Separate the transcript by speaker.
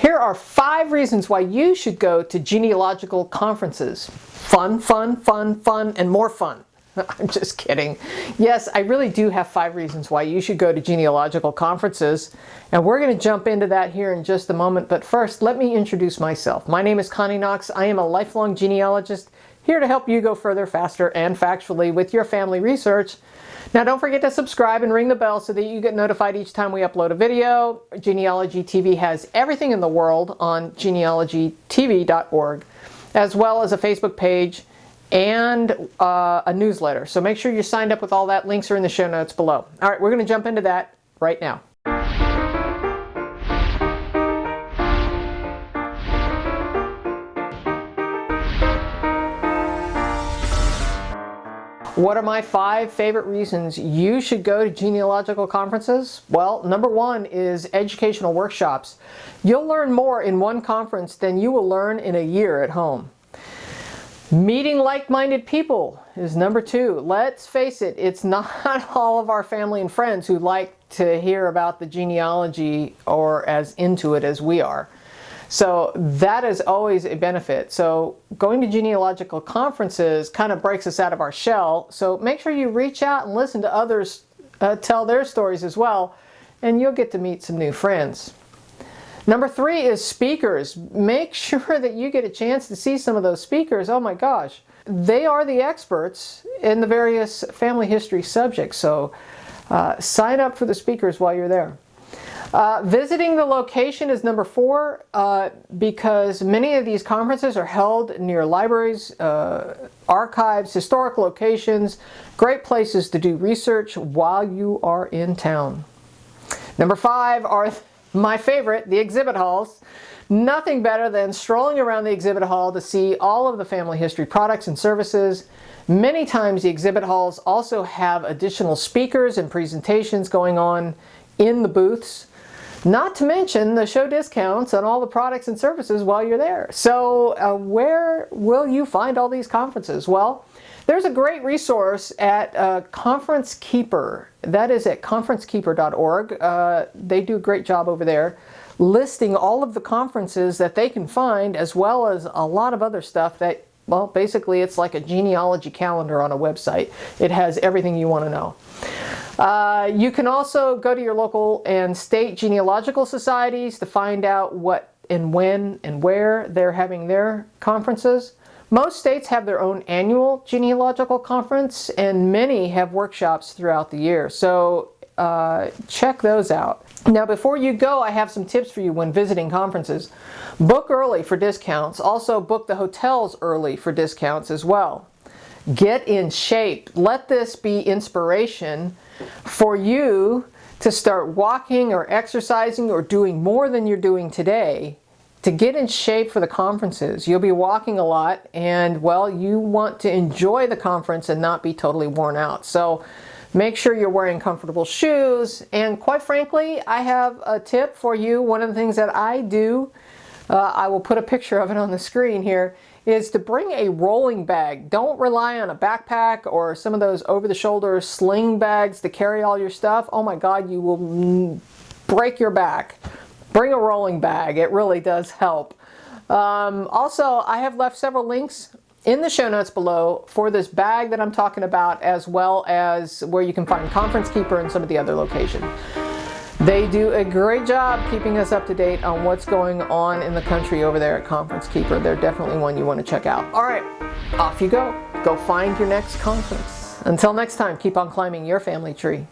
Speaker 1: Here are 5 reasons why you should go to genealogical conferences. Fun, fun, fun, fun, and more fun. I'm just kidding. Yes, I really do have 5 reasons why you should go to genealogical conferences, and we're going to jump into that here in just a moment. But first, let me introduce myself. My name is Connie Knox. I am a lifelong genealogist here to help you go further, faster, and factually with your family research. Now, don't forget to subscribe and ring the bell so that you get notified each time we upload a video. Genealogy TV has everything in the world on genealogytv.org, as well as a Facebook page and a newsletter. So make sure you're signed up with all that. Links are in the show notes below. All right, we're going to jump into that right now. What are my 5 favorite reasons you should go to genealogical conferences? Well, number 1 is educational workshops. You'll learn more in one conference than you will learn in a year at home. Meeting like-minded people is number 2. Let's face it, it's not all of our family and friends who like to hear about the genealogy or as into it as we are. So that is always a benefit. So going to genealogical conferences kind of breaks us out of our shell. So make sure you reach out and listen to others tell their stories as well, and you'll get to meet some new friends. Number 3 is speakers. Make sure that you get a chance to see some of those speakers. Oh my gosh, they are the experts in the various family history subjects. So sign up for the speakers while you're there. Visiting the location is number 4 because many of these conferences are held near libraries, archives, historic locations, great places to do research while you are in town. Number 5 are my favorite, the exhibit halls. Nothing better than strolling around the exhibit hall to see all of the family history products and services. Many times the exhibit halls also have additional speakers and presentations going on in the booths. Not to mention the show discounts on all the products and services while you're there. So where will you find all these conferences? Well, there's a great resource at Conference Keeper. That is at conferencekeeper.org. They do a great job over there listing all of the conferences that they can find, as well as a lot of other stuff that, well, basically it's like a genealogy calendar on a website. It has everything you want to know. You can also go to your local and state genealogical societies to find out what and when and where they're having their conferences. Most states have their own annual genealogical conference, and many have workshops throughout the year. So check those out. Now, before you go, I have some tips for you when visiting conferences. Book early for discounts. Also book the hotels early for discounts as well. Get in shape. Let this be inspiration for you to start walking or exercising or doing more than you're doing today to get in shape for the conferences. You'll be walking a lot, and well, you want to enjoy the conference and not be totally worn out. So make sure you're wearing comfortable shoes, and quite frankly, I have a tip for you. One of the things that I do, I will put a picture of it on the screen here, is to bring a rolling bag. Don't rely on a backpack or some of those over-the-shoulder sling bags to carry all your stuff. Oh my God, you will break your back. Bring a rolling bag. It really does help. Also, I have left several links in the show notes below for this bag that I'm talking about, as well as where you can find Conference Keeper and some of the other locations. They do a great job keeping us up to date on what's going on in the country over there at Conference Keeper. They're definitely one you want to check out. All right, off you go. Go find your next conference. Until next time, keep on climbing your family tree.